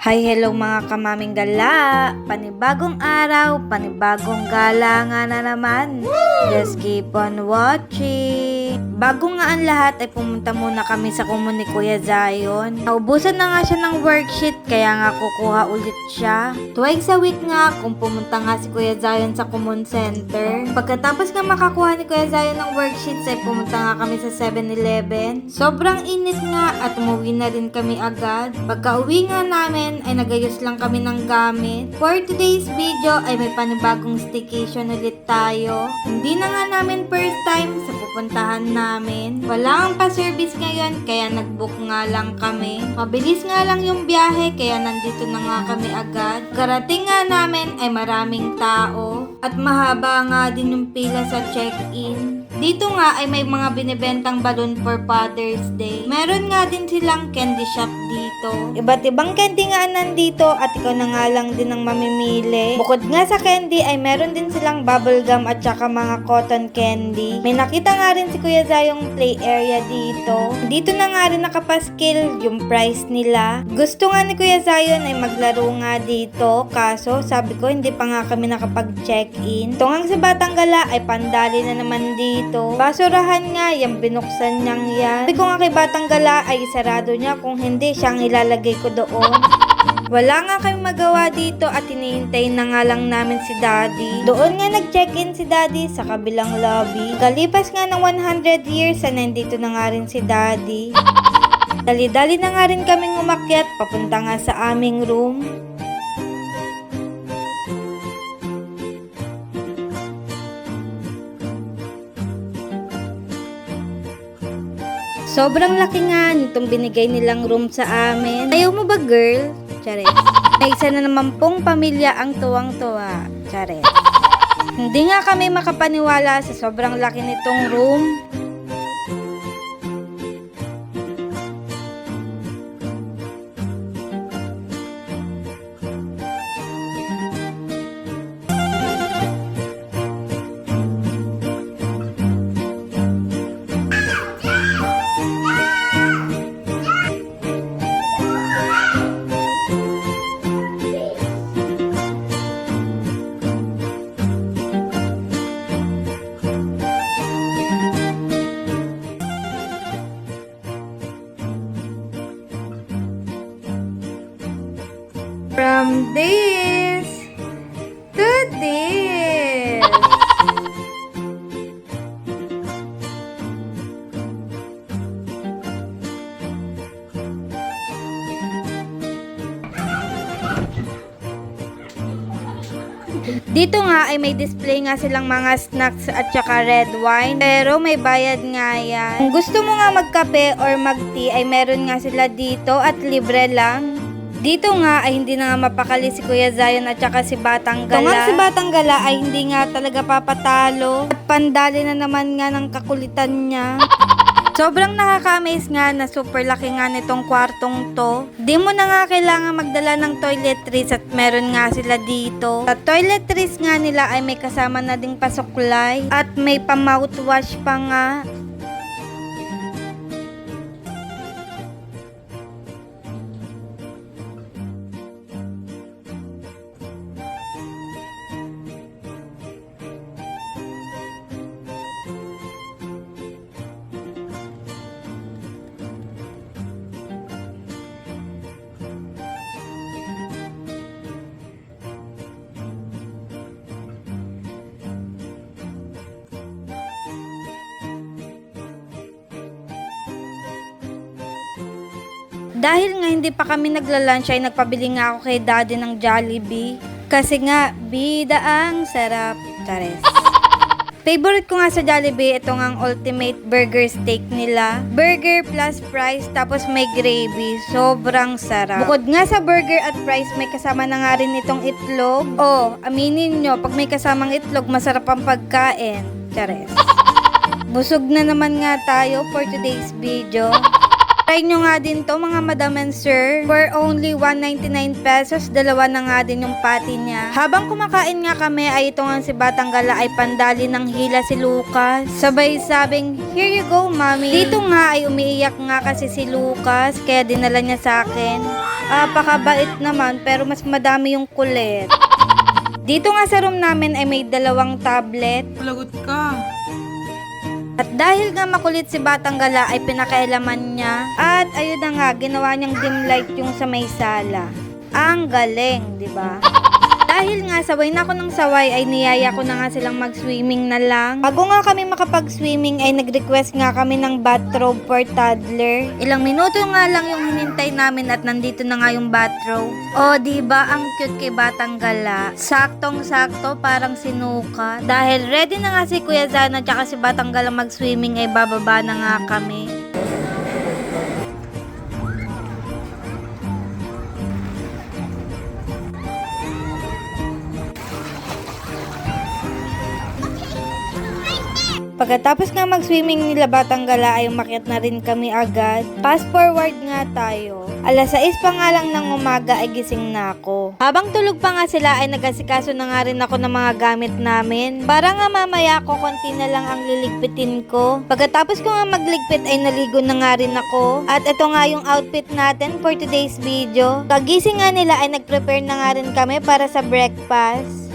Hi, hello mga kamaming gala! Panibagong araw, panibagong gala nga na naman. Just keep on watching. Bago nga ang lahat ay pumunta muna kami sa kumun ni Kuya Zion. Naubusan na nga siya ng worksheet kaya nga kukuha ulit siya. Twice a week nga kung pumunta nga si Kuya Zion sa Common Center. Pagkatapos nga makakuha ni Kuya Zion ng worksheets ay pumunta nga kami sa 7-Eleven. Sobrang init nga at umuwi na rin kami agad. Pagka uwi nga namin ay nagayos lang kami ng gamit. For today's video ay may panibagong staycation ulit tayo. Hindi na nga namin first time sa pupuntahan namin. Wala ang pa-service ngayon kaya nag-book nga lang kami. Mabilis nga lang yung biyahe kaya nandito na nga kami agad. Karating nga namin ay maraming tao at mahaba nga din yung pila sa check-in. Dito nga ay may mga binibentang balloon for Father's Day. Meron nga din silang candy shop dito. Iba't ibang candy nga nandito at ikaw na nga lang din ang mamimili. Bukod nga sa candy ay meron din silang bubble gum at saka mga cotton candy. May nakita nga rin si Kuya Zayong play area dito. Dito na nga rin nakapaskil yung price nila. Gusto nga ni Kuya Zion ay maglaro nga dito. Kaso sabi ko hindi pa nga kami nakapag-check-in. Tungang si Batang Gala ay pandali na naman dito. Basurahan nga yung binuksan niyang yan. Sabi ko nga kay Batang Gala ay isarado niya kung hindi siyang ilalagay ko doon. Wala nga kami magawa dito at hinihintay na nga lang namin si Daddy. Doon nga nag-check-in si Daddy sa kabilang lobby. Kalipas nga ng 100 years na nandito na nga rin si Daddy. Dali-dali na nga rin kaming umakyat papunta nga sa aming room. Sobrang laki nga nitong binigay nilang room sa amin. Ayaw mo ba, girl? Charet. May isa na naman pong pamilya ang tuwang-tuwa. Charet. Hindi nga kami makapaniwala sa sobrang laki nitong room. From this to this. Dito nga ay may display nga silang mga snacks at saka red wine. Pero may bayad nga yan. Kung gusto mo nga magkape or mag-tea ay meron nga sila dito at libre lang. Dito nga ay hindi na nga mapakali si Kuya Zion at saka si Batang Gala. Tungang si Batang Gala ay hindi nga talaga papatalo. At pandali na naman nga ng kakulitan niya. Sobrang nakaka-amaze nga na super laki nga nitong kwartong to. Di mo na nga kailangan magdala ng toiletries at meron nga sila dito. Sa toiletries nga nila ay may kasama na ding pasuklay at may pa-mouthwash pa nga. Dahil nga hindi pa kami nagla-lunch ay nagpabili nga ako kay Daddy ng Jollibee. Kasi nga, bida ang sarap. Chares. Favorite ko nga sa Jollibee, ito nga ang ultimate burger steak nila. Burger plus fries, tapos may gravy. Sobrang sarap. Bukod nga sa burger at fries, may kasama na nga rin itong itlog. Oh, aminin nyo, pag may kasamang itlog, masarap ang pagkain. Chares. Busog na naman nga tayo for today's video. Try nyo nga din to mga madam and sir. For only 199 pesos, dalawa na nga din yung patty niya. Habang kumakain nga kami ay ito nga si Batang Gala ay pandali ng hila si Lucas. Sabay sabing, here you go mommy. Dito nga ay umiiyak nga kasi si Lucas kaya dinala niya sa akin. Pakabait naman pero mas madami yung kulit. Dito nga sa room namin ay may 2 tablet. Lagot ka. At dahil nga makulit si Batang Gala ay pinakailaman niya. At ayun na nga, ginawa niyang dim light yung sa may sala. Ang galing, di ba? Dahil nga saway na ako ng saway ay niyaya ko na nga silang mag-swimming na lang. Bago nga kami makapag-swimming ay nag-request nga kami ng bathrobe for toddler. Ilang minuto nga lang yung hinintay namin at nandito na nga yung bathrobe. O diba ang cute kay Batang Gala? Saktong-sakto parang sinuka. Dahil ready na nga si Kuya Zana at si Batang Gala mag-swimming ay bababa na nga kami. Pagkatapos nga mag-swimming nila Batang Gala ay umakyat na rin kami agad. Fast forward nga tayo. 6:00 pa nga lang ng umaga ay gising na ako. Habang tulog pa nga sila ay nagasikaso na nga rin ako ng mga gamit namin. Para nga mamaya ko konti na lang ang liligpitin ko. Pagkatapos ko nga magligpit ay naligo na nga rin ako. At ito nga yung outfit natin for today's video. Kagising nga nila ay nag-prepare na nga rin kami para sa breakfast.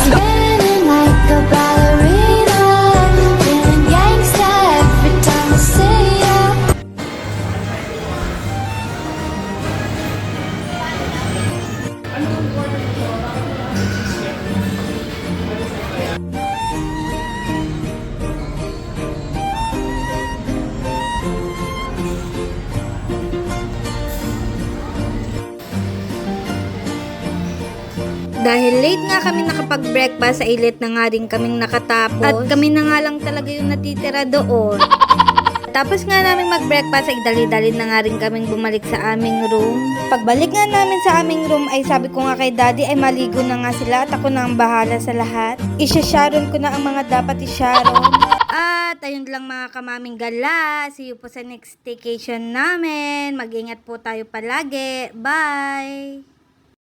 Spinning like a ballerina, feeling gangsta every time I see ya. Dahil late nga kami nakapag-breakfast, sa ilit na nga rin kaming nakatapos. At kami na nga lang talaga yung natitira doon. Tapos nga namin mag-breakfast ay dali-dali na nga rin kaming bumalik sa aming room. Pagbalik nga namin sa aming room ay sabi ko nga kay daddy ay maligo na nga sila at ako na ang bahala sa lahat. Isya-sharon ko na ang mga dapat isyaron. At ayun lang mga kamaming gala. See you po sa next staycation namin. Mag-ingat po tayo palagi. Bye!